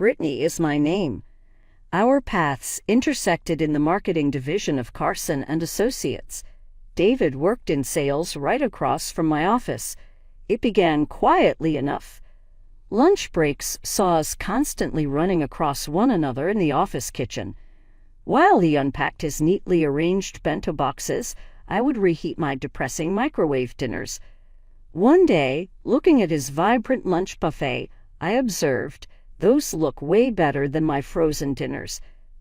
Brittany is my name. Our paths intersected in the marketing division of Carson and Associates. David worked in sales right across from my office. It began quietly enough. Lunch breaks saw us constantly running across one another in the office kitchen. While he unpacked his neatly arranged bento boxes, I would reheat my depressing microwave dinners. One day, looking at his vibrant lunch buffet, I observed, "Those look way better than my frozen dinners."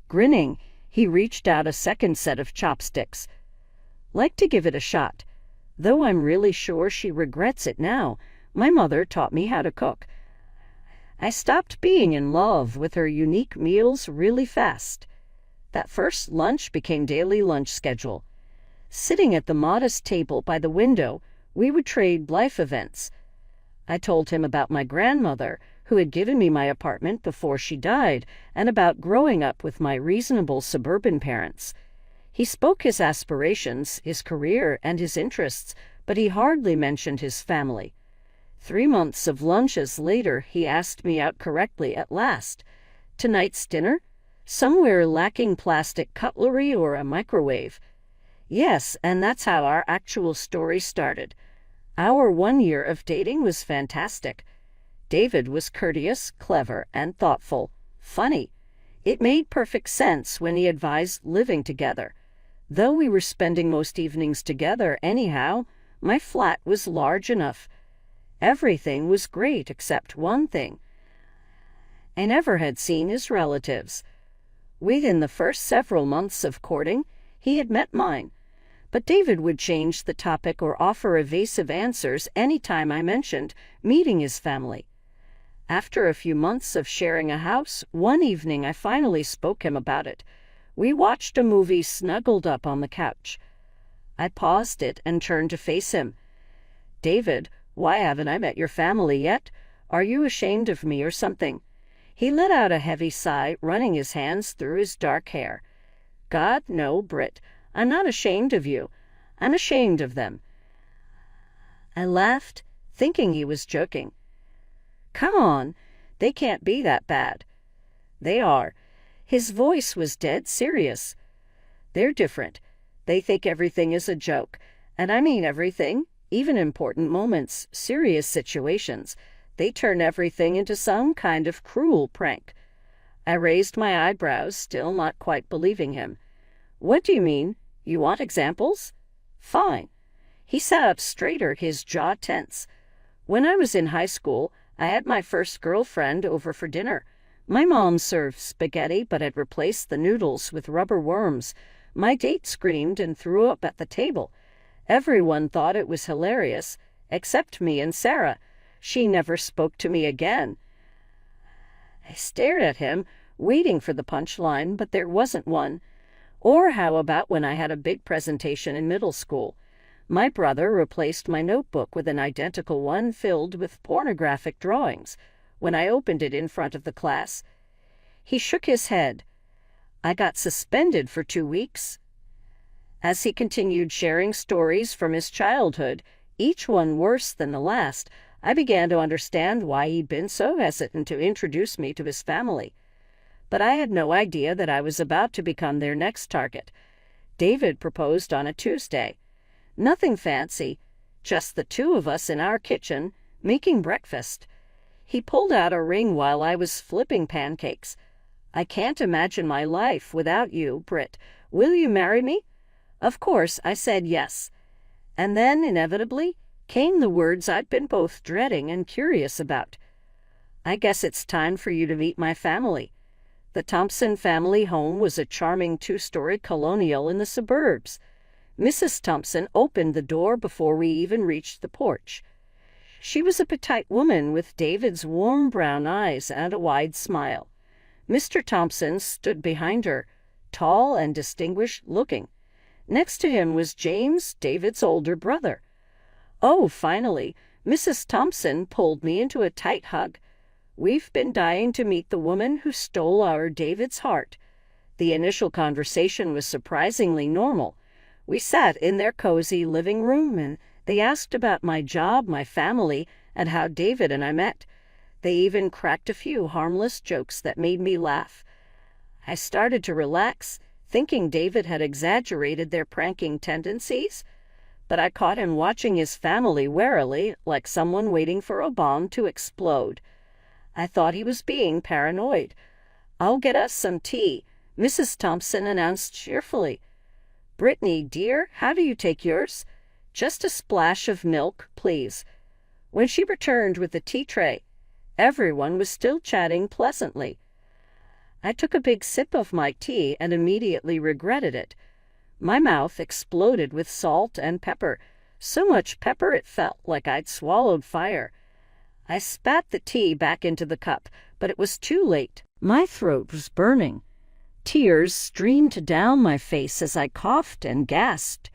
Grinning, he reached out a second set of chopsticks. "Like to give it a shot. Though I'm really sure she regrets it now. My mother taught me how to cook." I stopped being in love with her unique meals really fast. That first lunch became daily lunch schedule. Sitting at the modest table by the window, we would trade life events. I told him about my grandmother, who had given me my apartment before she died, and about growing up with my reasonable suburban parents. He spoke his aspirations, his career, and his interests, but he hardly mentioned his family. 3 months of lunches later, he asked me out correctly at last. "Tonight's dinner? Somewhere lacking plastic cutlery or a microwave." Yes, and that's how our actual story started. Our 1 year of dating was fantastic. David was courteous, clever, and thoughtful. Funny. It made perfect sense when he advised living together. Though we were spending most evenings together anyhow, my flat was large enough. Everything was great except one thing. I never had seen his relatives. Within the first several months of courting, he had met mine. But David would change the topic or offer evasive answers any time I mentioned meeting his family. After a few months of sharing a house, one evening I finally spoke him about it. We watched a movie snuggled up on the couch. I paused it and turned to face him. "David, why haven't I met your family yet? Are you ashamed of me or something?" He let out a heavy sigh, running his hands through his dark hair. "God, no, Britt. I'm not ashamed of you. I'm ashamed of them." I laughed, thinking he was joking. "Come on, they can't be that bad." "They are." His voice was dead serious. "They're different. They think everything is a joke. And I mean everything, even important moments, serious situations. They turn everything into some kind of cruel prank." I raised my eyebrows, still not quite believing him. "What do you mean? You want examples?" "Fine." He sat up straighter, his jaw tense. "When I was in high school, I had my first girlfriend over for dinner. My mom served spaghetti but had replaced the noodles with rubber worms. My date screamed and threw up at the table. Everyone thought it was hilarious, except me and Sarah. She never spoke to me again." I stared at him, waiting for the punchline, but there wasn't one. Or how about when I had a big presentation in middle school? My brother replaced my notebook with an identical one filled with pornographic drawings. When I opened it in front of the class, he shook his head. "I got suspended for 2 weeks." As he continued sharing stories from his childhood, each one worse than the last, I began to understand why he'd been so hesitant to introduce me to his family. But I had no idea that I was about to become their next target. David proposed on a Tuesday. Nothing fancy, just the two of us in our kitchen, making breakfast. He pulled out a ring while I was flipping pancakes. "I can't imagine my life without you, Britt. Will you marry me?" Of course, I said yes. And then, inevitably, came the words I'd been both dreading and curious about. "I guess it's time for you to meet my family." The Thompson family home was a charming 2-story colonial in the suburbs. Mrs. Thompson opened the door before we even reached the porch. She was a petite woman with David's warm brown eyes and a wide smile. Mr. Thompson stood behind her, tall and distinguished looking. Next to him was James, David's older brother. Oh, finally, Mrs. Thompson pulled me into a tight hug. "We've been dying to meet the woman who stole our David's heart." The initial conversation was surprisingly normal. We sat in their cozy living room, and they asked about my job, my family, and how David and I met. They even cracked a few harmless jokes that made me laugh. I started to relax, thinking David had exaggerated their pranking tendencies, but I caught him watching his family warily, like someone waiting for a bomb to explode. I thought he was being paranoid. "I'll get us some tea," Mrs. Thompson announced cheerfully. "Brittany, dear, how do you take yours?" "Just a splash of milk, please." When she returned with the tea tray, everyone was still chatting pleasantly. I took a big sip of my tea and immediately regretted it. My mouth exploded with salt and pepper, so much pepper it felt like I'd swallowed fire. I spat the tea back into the cup, but it was too late. My throat was burning. Tears streamed down my face as I coughed and gasped.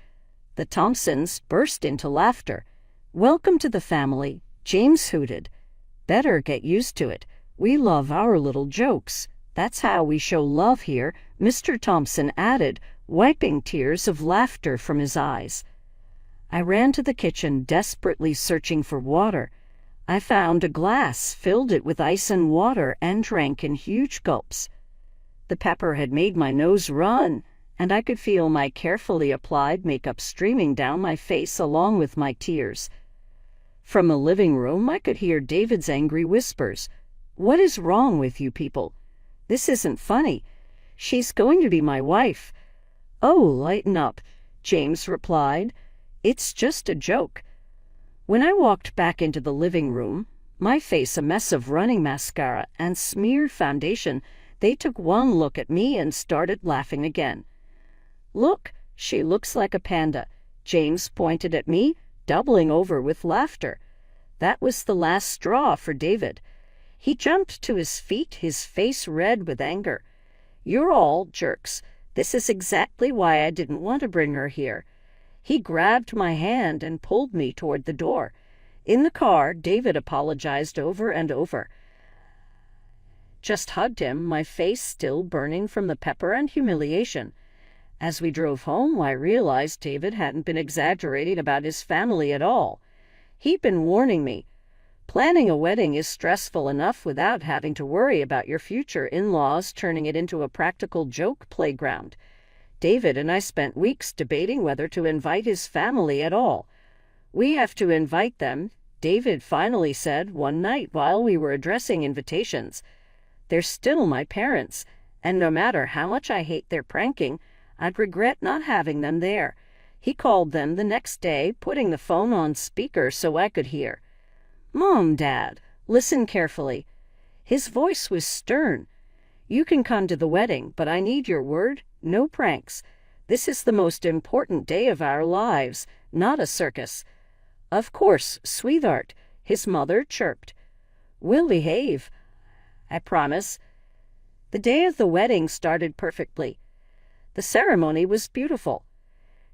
The Thompsons burst into laughter. "Welcome to the family," James hooted. "Better get used to it. We love our little jokes. That's how we show love here," Mr. Thompson added, wiping tears of laughter from his eyes. I ran to the kitchen, desperately searching for water. I found a glass, filled it with ice and water, and drank in huge gulps. The pepper had made my nose run, and I could feel my carefully applied makeup streaming down my face along with my tears. From the living room, I could hear David's angry whispers. "What is wrong with you people? This isn't funny. She's going to be my wife." "Oh, lighten up," James replied. "It's just a joke." When I walked back into the living room, my face a mess of running mascara and smeared foundation, they took one look at me and started laughing again. "Look, she looks like a panda," James pointed at me, doubling over with laughter. That was the last straw for David. He jumped to his feet, his face red with anger. "You're all jerks. This is exactly why I didn't want to bring her here." He grabbed my hand and pulled me toward the door. In the car, David apologized over and over. Just hugged him, my face still burning from the pepper and humiliation. As we drove home, I realized David hadn't been exaggerating about his family at all. He'd been warning me. Planning a wedding is stressful enough without having to worry about your future in-laws turning it into a practical joke playground. David and I spent weeks debating whether to invite his family at all. "We have to invite them," David finally said one night while we were addressing invitations. "They're still my parents, and no matter how much I hate their pranking, I'd regret not having them there." He called them the next day, putting the phone on speaker so I could hear. "Mom, Dad, listen carefully." His voice was stern. "You can come to the wedding, but I need your word. No pranks. This is the most important day of our lives, not a circus." "Of course, sweetheart," his mother chirped. "We'll behave, I promise." The day of the wedding started perfectly. The ceremony was beautiful.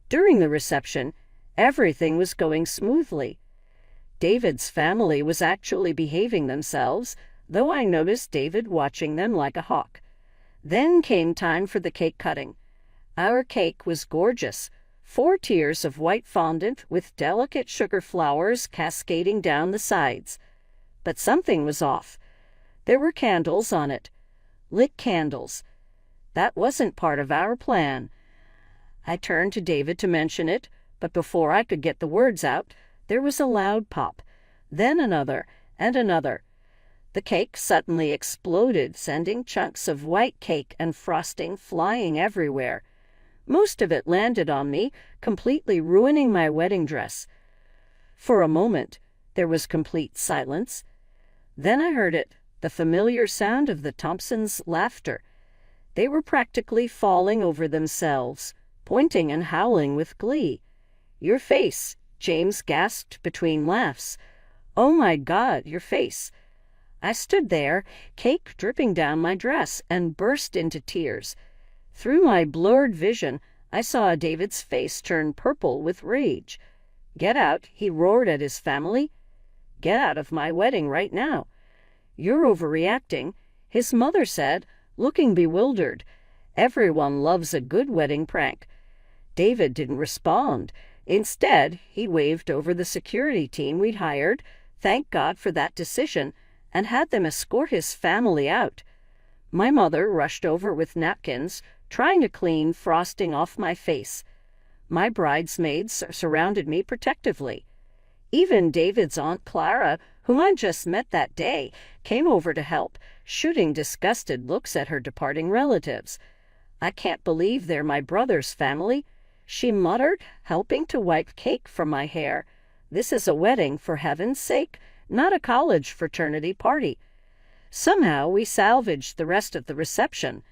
During the reception, everything was going smoothly. David's family was actually behaving themselves, though I noticed David watching them like a hawk. Then came time for the cake cutting. Our cake was gorgeous, 4 tiers of white fondant with delicate sugar flowers cascading down the sides. But something was off. There were candles on it. Lit candles. That wasn't part of our plan. I turned to David to mention it, but before I could get the words out, there was a loud pop, then another and another. The cake suddenly exploded, sending chunks of white cake and frosting flying everywhere. Most of it landed on me, completely ruining my wedding dress. For a moment, there was complete silence. Then I heard it, the familiar sound of the Thompsons' laughter. They were practically falling over themselves, pointing and howling with glee. "Your face," James gasped between laughs. "Oh my God, your face." I stood there, cake dripping down my dress, and burst into tears. Through my blurred vision, I saw David's face turn purple with rage. "Get out," he roared at his family. "Get out of my wedding right now." "You're overreacting," his mother said, looking bewildered. Everyone loves a good wedding prank. David didn't respond. Instead, he waved over the security team we'd hired, thanked God for that decision, and had them escort his family out. My mother rushed over with napkins, trying to clean frosting off my face. My bridesmaids surrounded me protectively. Even David's Aunt Clara, whom I just met that day, came over to help, shooting disgusted looks at her departing relatives. "I can't believe they're my brother's family," she muttered, helping to wipe cake from my hair. "This is a wedding, for heaven's sake, not a college fraternity party." Somehow we salvaged the rest of the reception.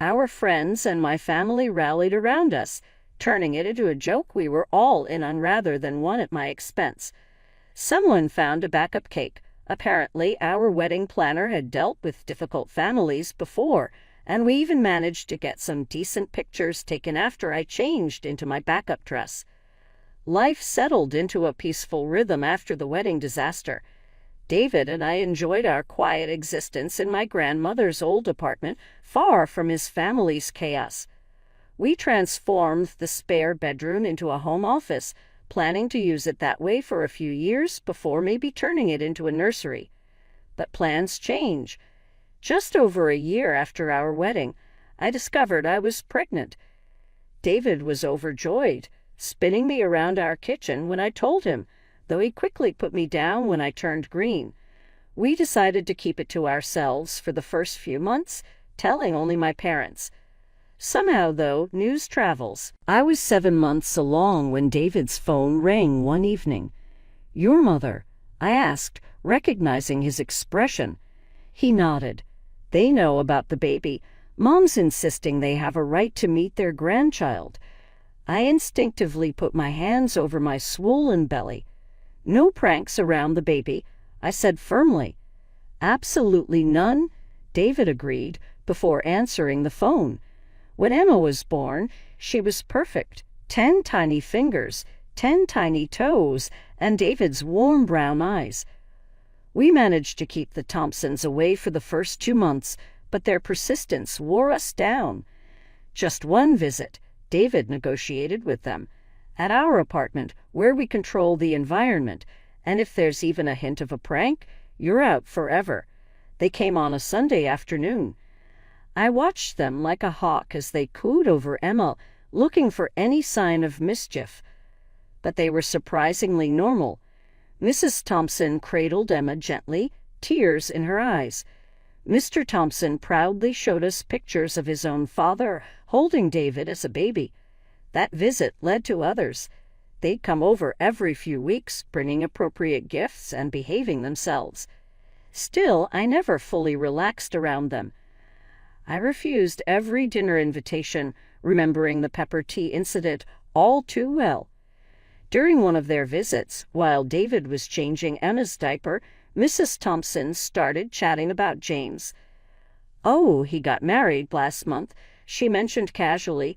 Our friends and my family rallied around us, turning it into a joke we were all in on rather than one at my expense. Someone found a backup cake. Apparently, our wedding planner had dealt with difficult families before, and we even managed to get some decent pictures taken after I changed into my backup dress. Life settled into a peaceful rhythm after the wedding disaster. David and I enjoyed our quiet existence in my grandmother's old apartment, far from his family's chaos. We transformed the spare bedroom into a home office, planning to use it that way for a few years before maybe turning it into a nursery. But plans change. Just over a year after our wedding, I discovered I was pregnant. David was overjoyed, spinning me around our kitchen when I told him, though he quickly put me down when I turned green. We decided to keep it to ourselves for the first few months, telling only my parents. Somehow, though, news travels. I was 7 months along when David's phone rang one evening. "Your mother?" I asked, recognizing his expression. He nodded. "They know about the baby. Mom's insisting they have a right to meet their grandchild." I instinctively put my hands over my swollen belly. "No pranks around the baby," I said firmly. "Absolutely none," David agreed, before answering the phone. When Emma was born, she was perfect. 10 tiny fingers, 10 tiny toes, and David's warm brown eyes. We managed to keep the Thompsons away for the first 2 months, but their persistence wore us down. Just one visit, David negotiated with them. At our apartment, where we control the environment, and if there's even a hint of a prank, you're out forever. They came on a Sunday afternoon. I watched them like a hawk as they cooed over Emma, looking for any sign of mischief. But they were surprisingly normal. Mrs. Thompson cradled Emma gently, tears in her eyes. Mr. Thompson proudly showed us pictures of his own father holding David as a baby. That visit led to others. They'd come over every few weeks, bringing appropriate gifts and behaving themselves. Still, I never fully relaxed around them. I refused every dinner invitation, remembering the pepper tea incident all too well. During one of their visits, while David was changing Emma's diaper, Mrs. Thompson started chatting about James. "Oh, he got married last month," she mentioned casually.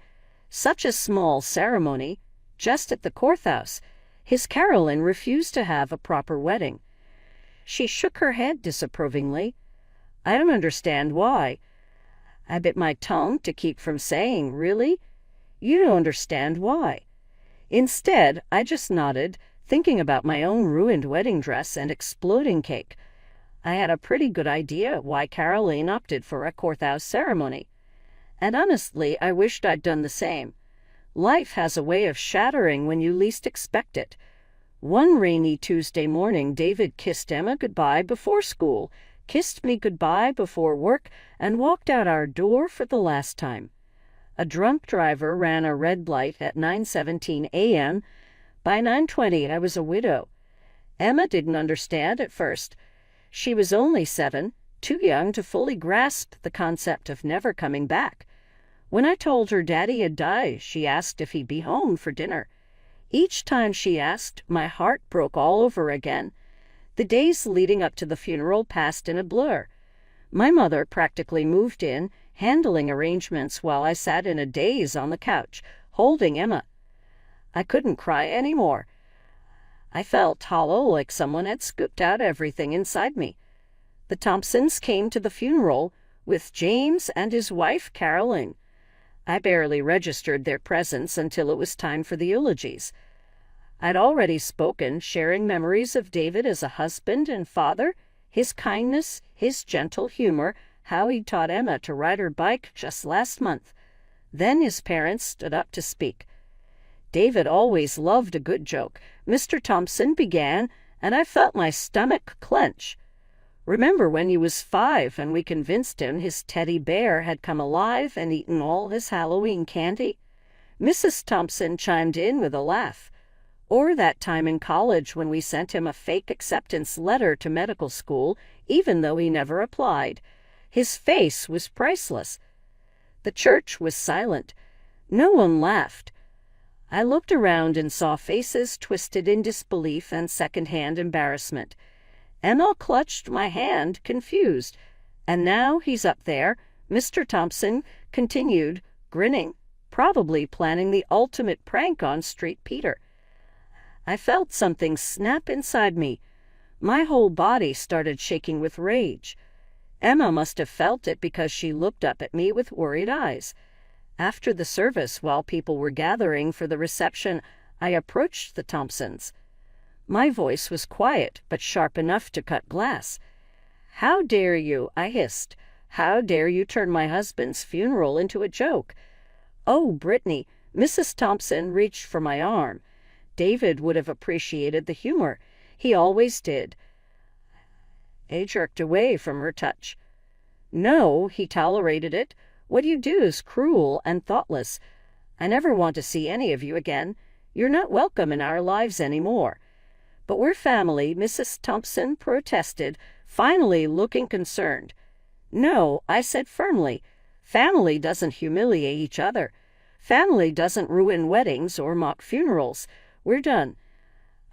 "Such a small ceremony, just at the courthouse. His Carolyn refused to have a proper wedding." She shook her head disapprovingly. "I don't understand why." I bit my tongue to keep from saying, "Really? You don't understand why." Instead, I just nodded, thinking about my own ruined wedding dress and exploding cake. I had a pretty good idea why Caroline opted for a courthouse ceremony. And honestly, I wished I'd done the same. Life has a way of shattering when you least expect it. One rainy Tuesday morning, David kissed Emma goodbye before school, kissed me goodbye before work, and walked out our door for the last time. A drunk driver ran a red light at 9:17 a.m. By 9:20, I was a widow. Emma didn't understand at first. She was only 7, too young to fully grasp the concept of never coming back. When I told her Daddy had died, she asked if he'd be home for dinner. Each time she asked, my heart broke all over again. The days leading up to the funeral passed in a blur. My mother practically moved in, handling arrangements while I sat in a daze on the couch, holding Emma. I couldn't cry anymore. I felt hollow, like someone had scooped out everything inside me. The Thompsons came to the funeral with James and his wife, Caroline. I barely registered their presence until it was time for the eulogies. I'd already spoken, sharing memories of David as a husband and father, His kindness, his gentle humor, how he taught Emma to ride her bike just last month. Then his parents stood up to speak. David always loved a good joke, Mr. Thompson began, and I felt my stomach clench. Remember when he was 5 and we convinced him his teddy bear had come alive and eaten all his Halloween candy? Mrs. Thompson chimed in with a laugh. Or that time in college when we sent him a fake acceptance letter to medical school, even though he never applied. His face was priceless. The church was silent. No one laughed. I looked around and saw faces twisted in disbelief and second-hand embarrassment. Emma clutched my hand, confused. And now he's up there, Mr. Thompson continued, grinning, probably planning the ultimate prank on Street Peter. I felt something snap inside me. My whole body started shaking with rage. Emma must have felt it because she looked up at me with worried eyes. After the service, while people were gathering for the reception, I approached the Thompsons. My voice was quiet, but sharp enough to cut glass. "How dare you?" I hissed. "How dare you turn my husband's funeral into a joke?" "Oh, Brittany," Mrs. Thompson reached for my arm. David would have appreciated the humor. He always did. I jerked away from her touch. "No," he tolerated it. "What you do is cruel and thoughtless. I never want to see any of you again. You're not welcome in our lives anymore." "But we're family," Mrs. Thompson protested, finally looking concerned. "No," I said firmly. "Family doesn't humiliate each other. Family doesn't ruin weddings or mock funerals. We're done."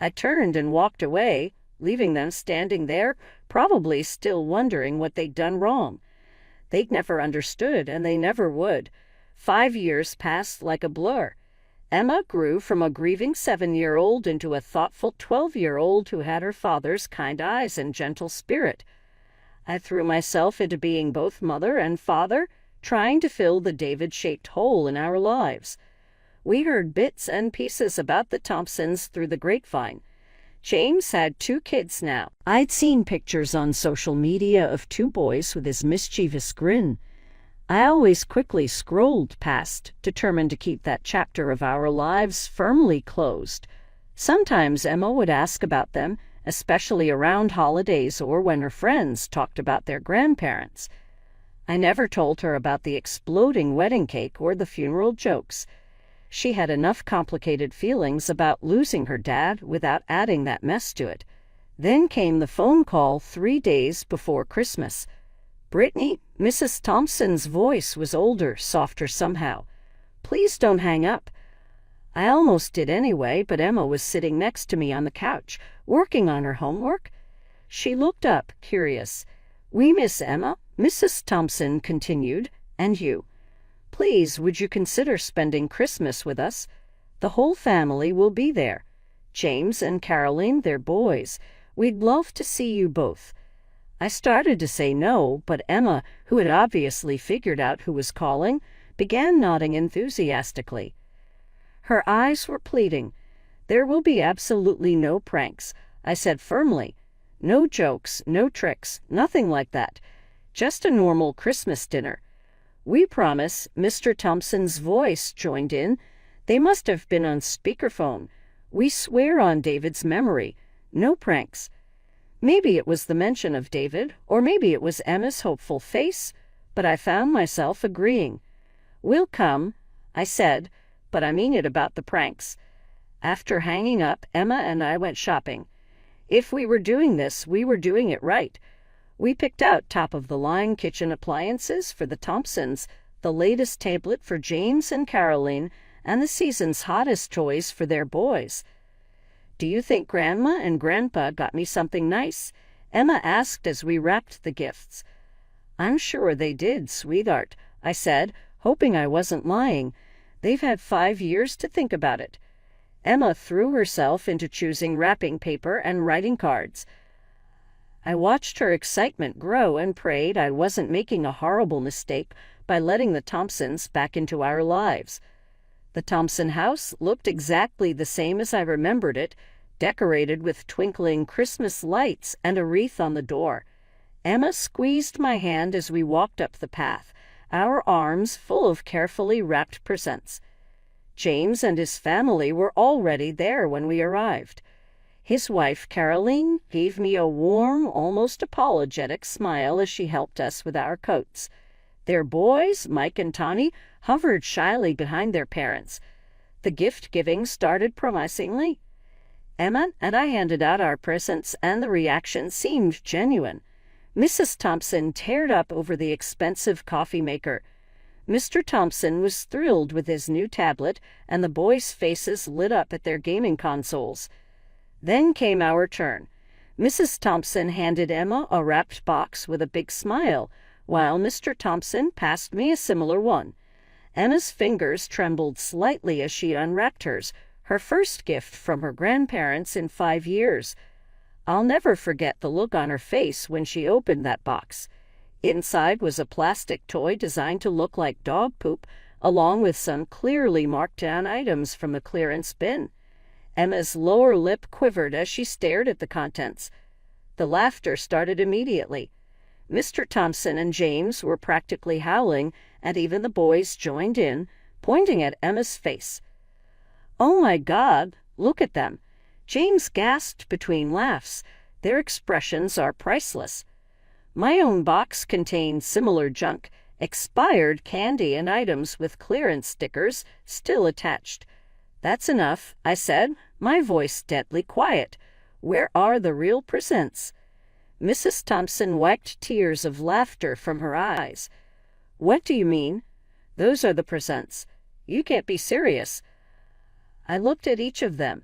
I turned and walked away, leaving them standing there, probably still wondering what they'd done wrong. They'd never understood, and they never would. 5 years passed like a blur. Emma grew from a grieving 7-year-old into a thoughtful 12-year-old who had her father's kind eyes and gentle spirit. I threw myself into being both mother and father, trying to fill the David-shaped hole in our lives. We heard bits and pieces about the Thompsons through the grapevine. James had 2 kids now. I'd seen pictures on social media of 2 boys with his mischievous grin. I always quickly scrolled past, determined to keep that chapter of our lives firmly closed. Sometimes Emma would ask about them, especially around holidays or when her friends talked about their grandparents. I never told her about the exploding wedding cake or the funeral jokes. She had enough complicated feelings about losing her dad without adding that mess to it. Then came the phone call 3 days before Christmas. "Brittany," Mrs. Thompson's voice was older, softer somehow. "Please don't hang up." I almost did anyway, but Emma was sitting next to me on the couch, working on her homework. She looked up, curious. "We miss Emma," Mrs. Thompson continued, "and you. Please, would you consider spending Christmas with us? The whole family will be there. James and Caroline, their boys. We'd love to see you both." I started to say no, but Emma, who had obviously figured out who was calling, began nodding enthusiastically. Her eyes were pleading. "There will be absolutely no pranks," I said firmly. "No jokes, no tricks, nothing like that. Just a normal Christmas dinner." "We promise," Mr. Thompson's voice joined in. They must have been on speakerphone. "We swear on David's memory. No pranks." Maybe it was the mention of David, or maybe it was Emma's hopeful face, but I found myself agreeing. "We'll come," I said, "but I mean it about the pranks." After hanging up, Emma and I went shopping. If we were doing this, we were doing it right. We picked out top-of-the-line kitchen appliances for the Thompsons, the latest tablet for James and Caroline, and the season's hottest toys for their boys. "Do you think Grandma and Grandpa got me something nice?" Emma asked as we wrapped the gifts. "I'm sure they did, sweetheart," I said, hoping I wasn't lying. "They've had 5 years to think about it." Emma threw herself into choosing wrapping paper and writing cards. I watched her excitement grow and prayed I wasn't making a horrible mistake by letting the Thompsons back into our lives. The Thompson house looked exactly the same as I remembered it, decorated with twinkling Christmas lights and a wreath on the door. Emma squeezed my hand as we walked up the path, our arms full of carefully wrapped presents. James and his family were already there when we arrived. His wife, Caroline, gave me a warm, almost apologetic smile as she helped us with our coats. Their boys, Mike and Tani, hovered shyly behind their parents. The gift-giving started promisingly. Emma and I handed out our presents, and the reaction seemed genuine. Mrs. Thompson teared up over the expensive coffee maker. Mr. Thompson was thrilled with his new tablet, and the boys' faces lit up at their gaming consoles. Then came our turn. Mrs. Thompson handed Emma a wrapped box with a big smile, while Mr. Thompson passed me a similar one. Emma's fingers trembled slightly as she unwrapped hers, her first gift from her grandparents in 5 years. I'll never forget the look on her face when she opened that box. Inside was a plastic toy designed to look like dog poop, along with some clearly marked down items from a clearance bin. Emma's lower lip quivered as she stared at the contents. The laughter started immediately. Mr. Thompson and James were practically howling, and even the boys joined in, pointing at Emma's face. "Oh my God, look at them!" James gasped between laughs. Their expressions are priceless. My own box contained similar junk, expired candy and items with clearance stickers still attached. "That's enough," I said, my voice deadly quiet. "Where are the real presents?" Mrs. Thompson wiped tears of laughter from her eyes. "What do you mean?" "Those are the presents. You can't be serious." I looked at each of them.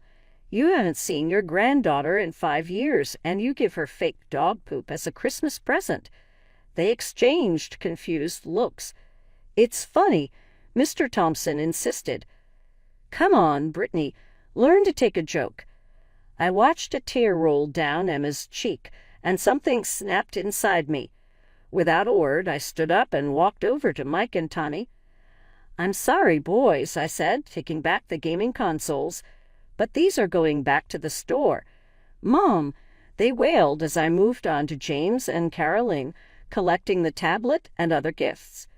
"You haven't seen your granddaughter in 5 years, and you give her fake dog poop as a Christmas present." They exchanged confused looks. "It's funny," Mr. Thompson insisted. "Come on, Brittany, learn to take a joke." I watched a tear roll down Emma's cheek, and something snapped inside me. Without a word, I stood up and walked over to Mike and Tani. "I'm sorry, boys," I said, taking back the gaming consoles, "but these are going back to the store." "Mom," they wailed as I moved on to James and Caroline, collecting the tablet and other gifts.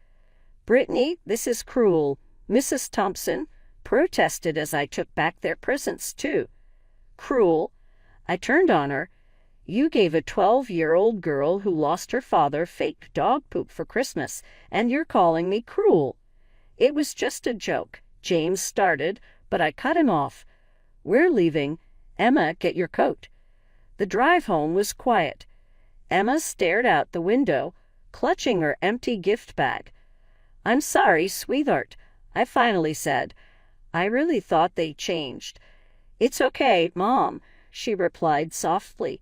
"Brittany, this is cruel," Mrs. Thompson protested as I took back their presents, too. "Cruel?" I turned on her. "You gave a 12-year-old girl who lost her father fake dog poop for Christmas, and you're calling me cruel." "It was just a joke," James started, but I cut him off. "We're leaving. Emma, get your coat." The drive home was quiet. Emma stared out the window, clutching her empty gift bag. "I'm sorry, sweetheart," I finally said. "I really thought they changed." "It's okay, Mom," she replied softly.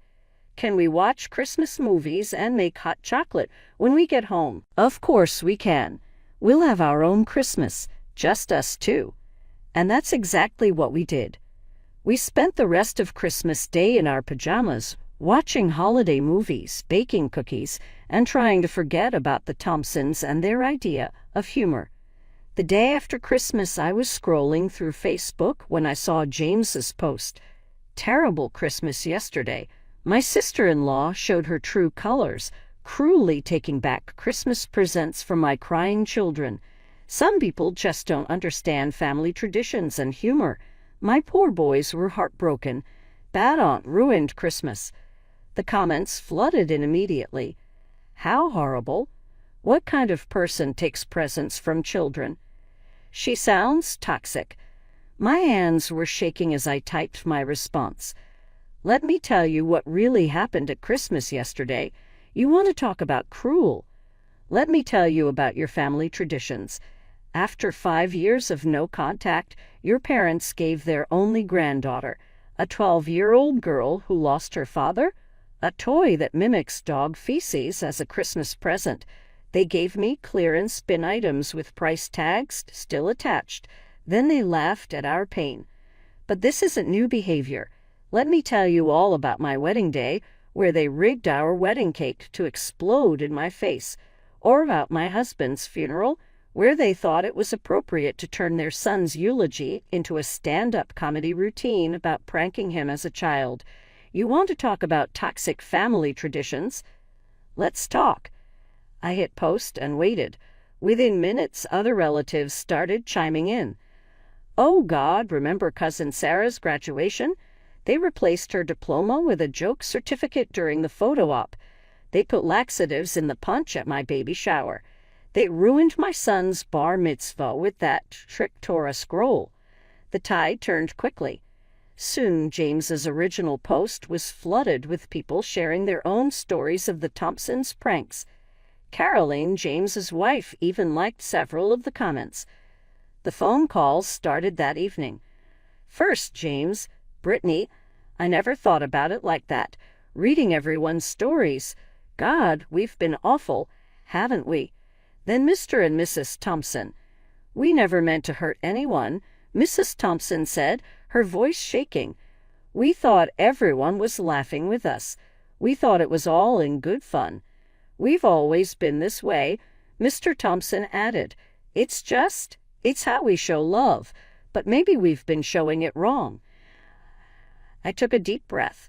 "Can we watch Christmas movies and make hot chocolate when we get home?" "Of course we can. We'll have our own Christmas, just us two." And that's exactly what we did. We spent the rest of Christmas Day in our pajamas, watching holiday movies, baking cookies, and trying to forget about the Thompsons and their idea of humor. The day after Christmas, I was scrolling through Facebook when I saw James's post. "Terrible Christmas yesterday. My sister-in-law showed her true colors, cruelly taking back Christmas presents from my crying children. Some people just don't understand family traditions and humor. My poor boys were heartbroken. Bad aunt ruined Christmas." The comments flooded in immediately. "How horrible. What kind of person takes presents from children?" "She sounds toxic." My hands were shaking as I typed my response. "Let me tell you what really happened at Christmas yesterday. You want to talk about cruel? Let me tell you about your family traditions. After 5 years of no contact, your parents gave their only granddaughter, a 12-year-old girl who lost her father, a toy that mimics dog feces as a Christmas present. They gave me clearance bin items with price tags still attached. Then they laughed at our pain. But this isn't new behavior. Let me tell you all about my wedding day, where they rigged our wedding cake to explode in my face, or about my husband's funeral, where they thought it was appropriate to turn their son's eulogy into a stand-up comedy routine about pranking him as a child. You want to talk about toxic family traditions? Let's talk. I hit post and waited. Within minutes, other relatives started chiming in. Oh God, remember Cousin Sarah's graduation? They replaced her diploma with a joke certificate during the photo op. They put laxatives in the punch at my baby shower. They ruined my son's bar mitzvah with that trick Torah scroll. The tide turned quickly. Soon, James's original post was flooded with people sharing their own stories of the Thompsons' pranks. Caroline, James's wife, even liked several of the comments. The phone calls started that evening. First, James, Brittany, I never thought about it like that. Reading everyone's stories. God, we've been awful, haven't we? Then Mr. and Mrs. Thompson. We never meant to hurt anyone, Mrs. Thompson said, her voice shaking. We thought everyone was laughing with us. We thought it was all in good fun. We've always been this way, Mr. Thompson added. It's how we show love, but maybe we've been showing it wrong. I took a deep breath.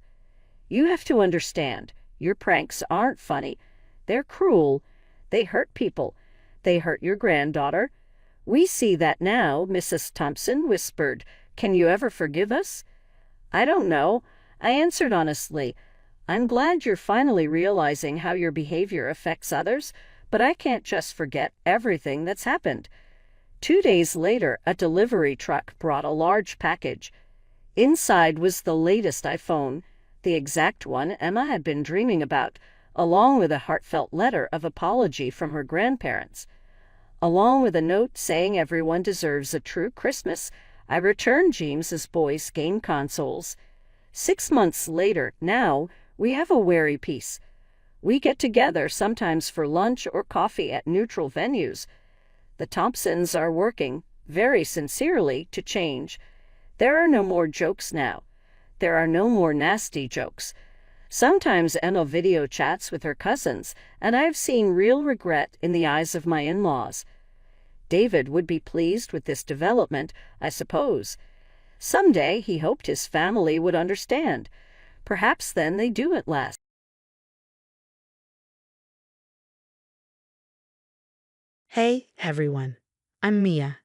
You have to understand, your pranks aren't funny. They're cruel. They hurt people. They hurt your granddaughter. We see that now, Mrs. Thompson whispered. Can you ever forgive us? I don't know, I answered honestly. I'm glad you're finally realizing how your behavior affects others, but I can't just forget everything that's happened. 2 days later, a delivery truck brought a large package. Inside was the latest iPhone, the exact one Emma had been dreaming about, along with a heartfelt letter of apology from her grandparents. Along with a note saying everyone deserves a true Christmas, I returned James's boys' game consoles. 6 months later, now, we have a wary peace. We get together sometimes for lunch or coffee at neutral venues. The Thompsons are working, very sincerely, to change. There are no more jokes now. There are no more nasty jokes. Sometimes Emma video chats with her cousins, and I have seen real regret in the eyes of my in-laws. David would be pleased with this development, I suppose. Someday he hoped his family would understand. Perhaps then they do at last. Hey, everyone. I'm Mia,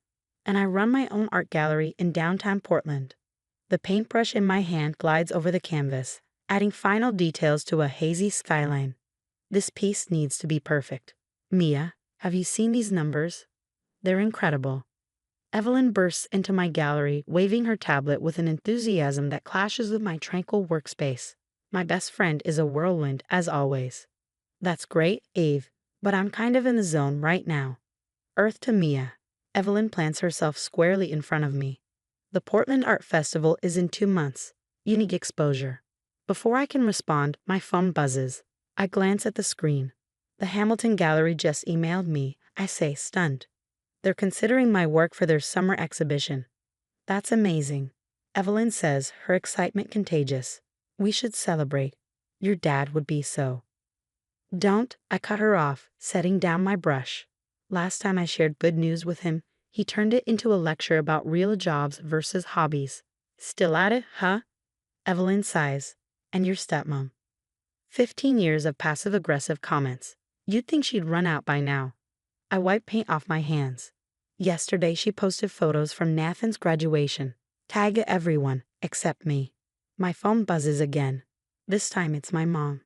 and I run my own art gallery in downtown Portland. The paintbrush in my hand glides over the canvas, adding final details to a hazy skyline. This piece needs to be perfect. Mia, have you seen these numbers? They're incredible. Evelyn bursts into my gallery, waving her tablet with an enthusiasm that clashes with my tranquil workspace. My best friend is a whirlwind, as always. That's great, Eve, but I'm kind of in the zone right now. Earth to Mia. Evelyn plants herself squarely in front of me. The Portland Art Festival is in 2 months. Unique exposure. Before I can respond, my phone buzzes. I glance at the screen. The Hamilton Gallery just emailed me, I say, stunned. They're considering my work for their summer exhibition. That's amazing. Evelyn says, her excitement contagious. We should celebrate. Your dad would be so. Don't, I cut her off, setting down my brush. Last time I shared good news with him, he turned it into a lecture about real jobs versus hobbies. Still at it, huh? Evelyn sighs. And your stepmom. 15 years of passive-aggressive comments. You'd think she'd run out by now. I wipe paint off my hands. Yesterday she posted photos from Nathan's graduation. Tag everyone, except me. My phone buzzes again. This time it's my mom.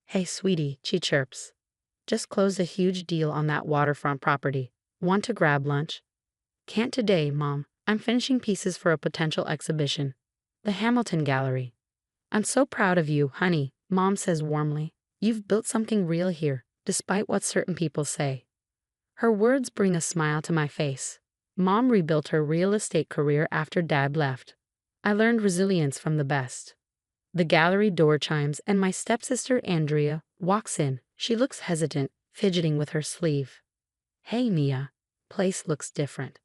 Hey, sweetie, she chirps. Just closed a huge deal on that waterfront property. Want to grab lunch? Can't today, Mom. I'm finishing pieces for a potential exhibition. The Hamilton Gallery. I'm so proud of you, honey, Mom says warmly. You've built something real here, despite what certain people say. Her words bring a smile to my face. Mom rebuilt her real estate career after Dad left. I learned resilience from the best. The gallery door chimes and my stepsister Andrea walks in. She looks hesitant, fidgeting with her sleeve. Hey, Mia. Place looks different.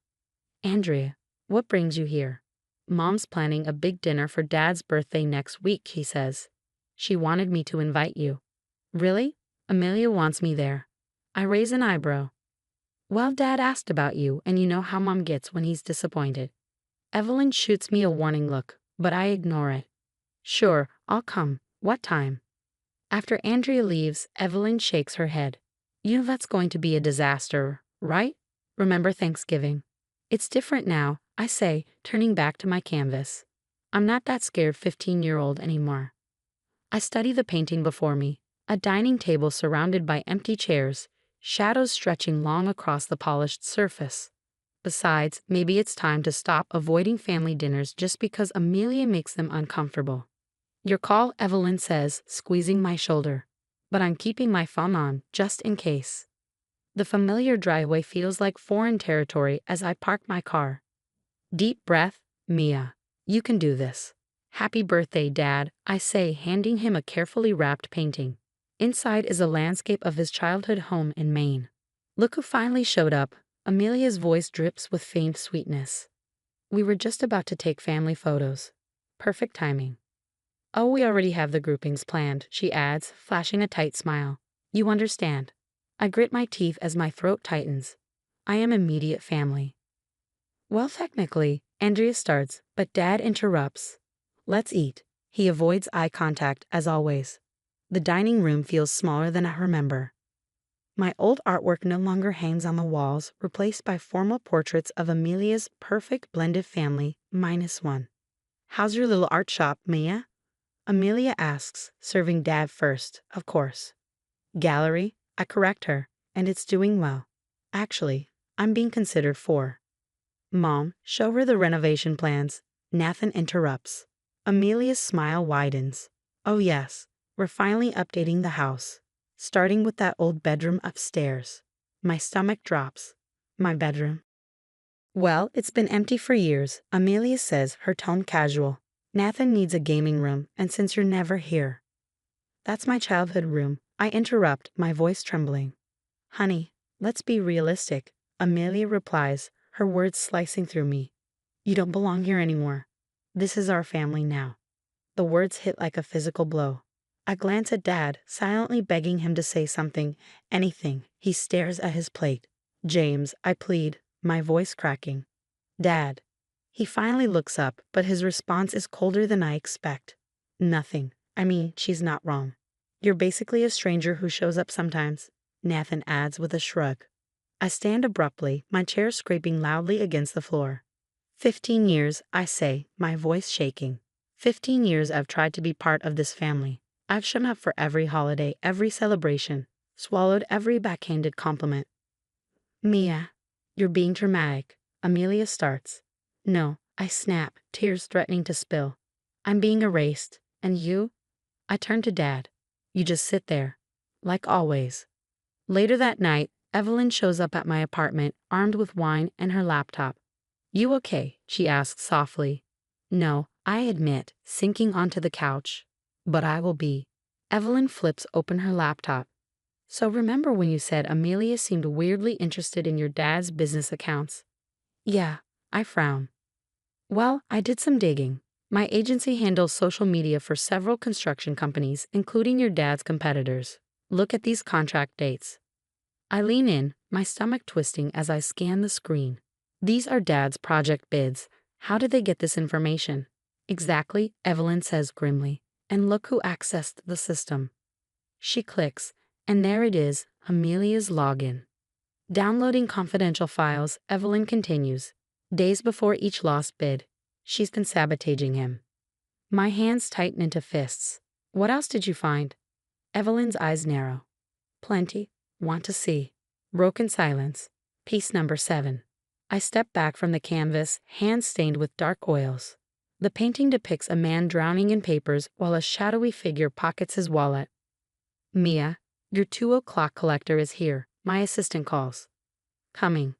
Andrea, what brings you here? Mom's planning a big dinner for Dad's birthday next week, he says. She wanted me to invite you. Really? Amelia wants me there. I raise an eyebrow. Well, Dad asked about you, and you know how Mom gets when he's disappointed. Evelyn shoots me a warning look, but I ignore it. Sure, I'll come. What time? After Andrea leaves, Evelyn shakes her head. You know that's going to be a disaster, right? Remember Thanksgiving? It's different now, I say, turning back to my canvas. I'm not that scared 15-year-old anymore. I study the painting before me, a dining table surrounded by empty chairs, shadows stretching long across the polished surface. Besides, maybe it's time to stop avoiding family dinners just because Amelia makes them uncomfortable. Your call, Evelyn says, squeezing my shoulder. But I'm keeping my phone on, just in case. The familiar driveway feels like foreign territory as I park my car. Deep breath, Mia. You can do this. Happy birthday, Dad, I say, handing him a carefully wrapped painting. Inside is a landscape of his childhood home in Maine. Look who finally showed up. Amelia's voice drips with faint sweetness. We were just about to take family photos. Perfect timing. Oh, we already have the groupings planned, she adds, flashing a tight smile. You understand. I grit my teeth as my throat tightens. I am immediate family. Well, technically, Andrea starts, but Dad interrupts. Let's eat. He avoids eye contact, as always. The dining room feels smaller than I remember. My old artwork no longer hangs on the walls, replaced by formal portraits of Amelia's perfect blended family, -1. How's your little art shop, Mia? Amelia asks, serving Dad first, of course. Gallery, I correct her, and it's doing well. Actually, I'm being considered for. Mom, show her the renovation plans. Nathan interrupts. Amelia's smile widens. Oh yes, we're finally updating the house. Starting with that old bedroom upstairs. My stomach drops. My bedroom. Well, it's been empty for years, Amelia says, her tone casual. Nathan needs a gaming room, and since you're never here. That's my childhood room, I interrupt, my voice trembling. Honey, let's be realistic, Amelia replies, her words slicing through me. You don't belong here anymore. This is our family now. The words hit like a physical blow. I glance at Dad, silently begging him to say something, anything. He stares at his plate. James, I plead, my voice cracking. Dad. He finally looks up, but his response is colder than I expect. Nothing. I mean, she's not wrong. You're basically a stranger who shows up sometimes, Nathan adds with a shrug. I stand abruptly, my chair scraping loudly against the floor. 15 years, I say, my voice shaking. 15 years I've tried to be part of this family. I've shown up for every holiday, every celebration, swallowed every backhanded compliment. Mia, you're being dramatic, Amelia starts. No, I snap, tears threatening to spill. I'm being erased, and you? I turn to Dad. You just sit there, like always. Later that night, Evelyn shows up at my apartment, armed with wine and her laptop. You okay? She asks softly. No, I admit, sinking onto the couch. But I will be. Evelyn flips open her laptop. So remember when you said Amelia seemed weirdly interested in your dad's business accounts? Yeah, I frown. Well, I did some digging. My agency handles social media for several construction companies, including your dad's competitors. Look at these contract dates. I lean in, my stomach twisting as I scan the screen. These are Dad's project bids. How did they get this information? Exactly, Evelyn says grimly. And look who accessed the system. She clicks, and there it is, Amelia's login. Downloading confidential files, Evelyn continues. Days before each lost bid, she's been sabotaging him. My hands tighten into fists. What else did you find? Evelyn's eyes narrow. Plenty. Want to see. Broken silence. Piece number 7. I step back from the canvas, hands stained with dark oils. The painting depicts a man drowning in papers while a shadowy figure pockets his wallet. Mia, your 2 o'clock collector is here, my assistant calls. Coming.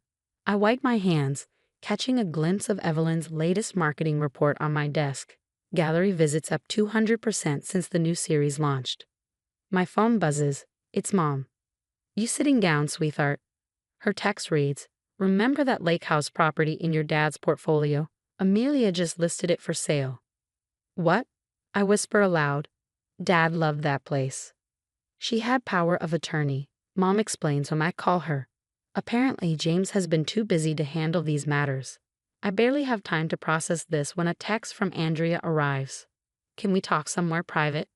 I wipe my hands, catching a glimpse of Evelyn's latest marketing report on my desk. Gallery visits up 200% since the new series launched. My phone buzzes. It's Mom. You sitting down, sweetheart? Her text reads, remember that lake house property in your dad's portfolio? Amelia just listed it for sale. What? I whisper aloud. Dad loved that place. She had power of attorney, Mom explains when I call her. Apparently, James has been too busy to handle these matters. I barely have time to process this when a text from Andrea arrives. Can we talk somewhere private?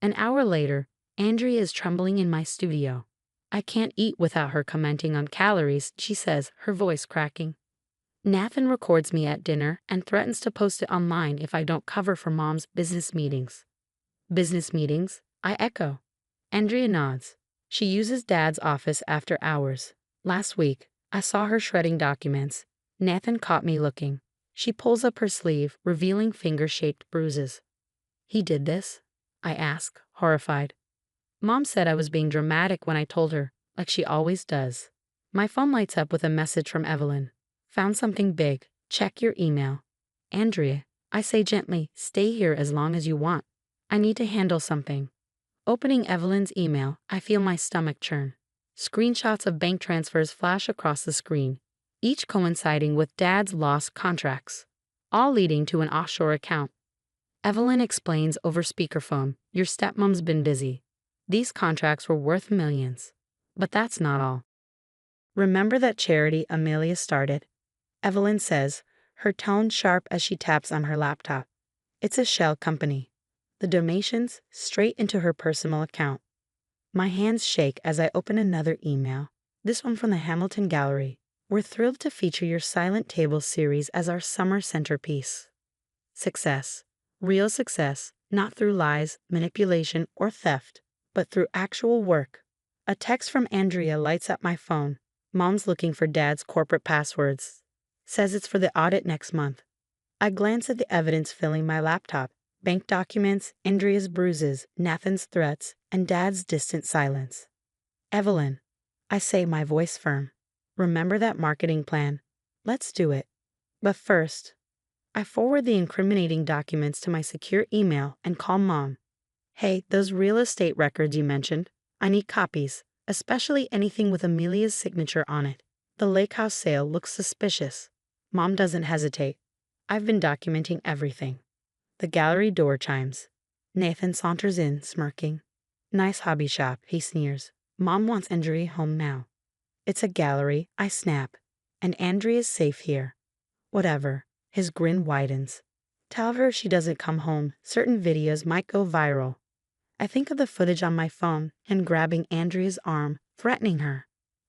An hour later, Andrea is trembling in my studio. I can't eat without her commenting on calories, she says, her voice cracking. Nathan records me at dinner and threatens to post it online if I don't cover for Mom's business meetings. Business meetings? I echo. Andrea nods. She uses Dad's office after hours. Last week, I saw her shredding documents. Nathan caught me looking. She pulls up her sleeve, revealing finger-shaped bruises. He did this? I ask, horrified. Mom said I was being dramatic when I told her, like she always does. My phone lights up with a message from Evelyn. Found something big. Check your email. Andrea, I say gently, stay here as long as you want. I need to handle something. Opening Evelyn's email, I feel my stomach churn. Screenshots of bank transfers flash across the screen, each coinciding with Dad's lost contracts, all leading to an offshore account. Evelyn explains over speakerphone, your stepmom's been busy. These contracts were worth millions. But that's not all. Remember that charity Amelia started? Evelyn says, her tone sharp as she taps on her laptop. It's a shell company. The donations straight into her personal account. My hands shake as I open another email, this one from the Hamilton Gallery. We're thrilled to feature your Silent Table series as our summer centerpiece. Success. Real success, not through lies, manipulation, or theft, but through actual work. A text from Andrea lights up my phone. Mom's looking for Dad's corporate passwords. Says it's for the audit next month. I glance at the evidence filling my laptop. Bank documents, Andrea's bruises, Nathan's threats, and Dad's distant silence. Evelyn, I say, my voice firm. Remember that marketing plan. Let's do it. But first, I forward the incriminating documents to my secure email and call Mom. Hey, those real estate records you mentioned, I need copies, especially anything with Amelia's signature on it. The lake house sale looks suspicious. Mom doesn't hesitate. I've been documenting everything. The gallery door chimes. Nathan saunters in, smirking. Nice hobby shop, he sneers. Mom wants Andrea home now. It's a gallery, I snap. And Andrea's safe here. Whatever. His grin widens. Tell her if she doesn't come home, certain videos might go viral. I think of the footage on my phone and grabbing Andrea's arm, threatening her.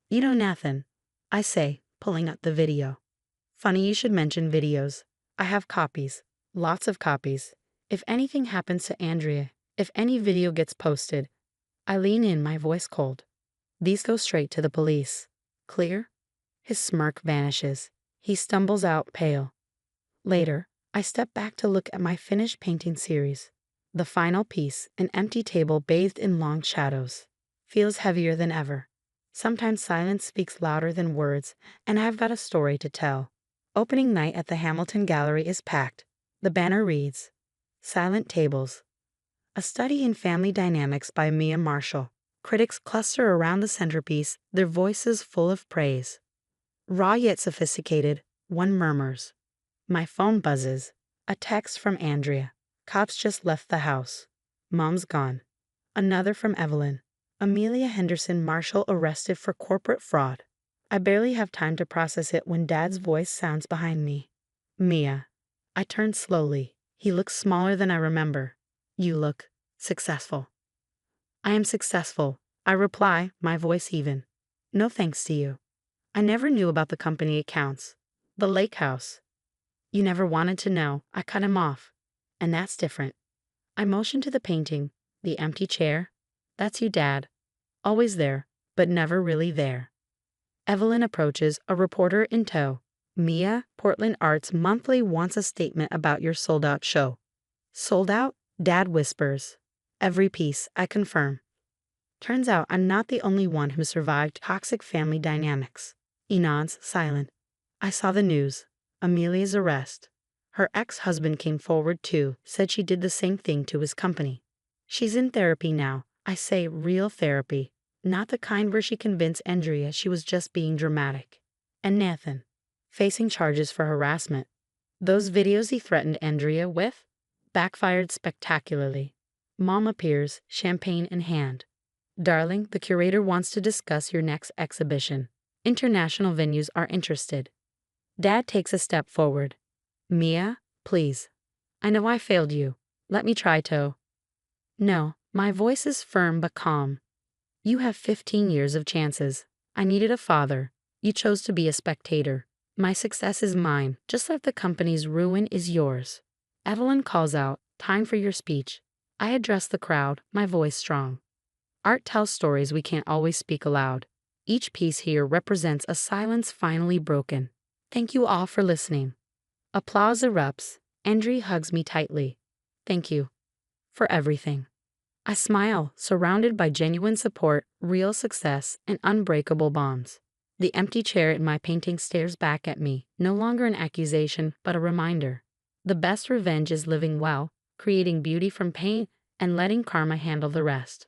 You know, Nathan, I say, pulling up the video. Funny you should mention videos. I have copies. Lots of copies. If anything happens to Andrea, if any video gets posted, I lean in, my voice cold. These go straight to the police. Clear? His smirk vanishes. He stumbles out, pale. Later, I step back to look at my finished painting series. The final piece, an empty table bathed in long shadows, feels heavier than ever. Sometimes silence speaks louder than words, and I've got a story to tell. Opening night at the Hamilton Gallery is packed. The banner reads, Silent Tables, a study in family dynamics by Mia Marshall. Critics cluster around the centerpiece, their voices full of praise. Raw yet sophisticated, one murmurs. My phone buzzes. A text from Andrea. Cops just left the house. Mom's gone. Another from Evelyn. Amelia Henderson Marshall arrested for corporate fraud. I barely have time to process it when Dad's voice sounds behind me. Mia. I turn slowly. He looks smaller than I remember. You look successful. I am successful, I reply, my voice even. No thanks to you. I never knew about the company accounts. The lake house. You never wanted to know. I cut him off. And that's different. I motion to the painting, the empty chair. That's you, Dad. Always there, but never really there. Evelyn approaches, a reporter in tow. Mia, Portland Arts Monthly wants a statement about your sold-out show. Sold out? Dad whispers. Every piece, I confirm. Turns out I'm not the only one who survived toxic family dynamics. He nods, silent. I saw the news. Amelia's arrest. Her ex-husband came forward too, said she did the same thing to his company. She's in therapy now. I say real therapy. Not the kind where she convinced Andrea she was just being dramatic. And Nathan, facing charges for harassment. Those videos he threatened Andrea with backfired spectacularly. Mom appears, champagne in hand. Darling, the curator wants to discuss your next exhibition. International venues are interested. Dad takes a step forward. Mia, please. I know I failed you. Let me try to. No, My voice is firm but calm. You have 15 years of chances. I needed a father. You chose to be a spectator. My success is mine, just like the company's ruin is yours. Evelyn calls out, "Time for your speech." I address the crowd, my voice strong. Art tells stories we can't always speak aloud. Each piece here represents a silence finally broken. Thank you all for listening. Applause erupts. Andre hugs me tightly. Thank you for everything. I smile, surrounded by genuine support, real success, and unbreakable bonds. The empty chair in my painting stares back at me, no longer an accusation, but a reminder. The best revenge is living well, creating beauty from pain, and letting karma handle the rest.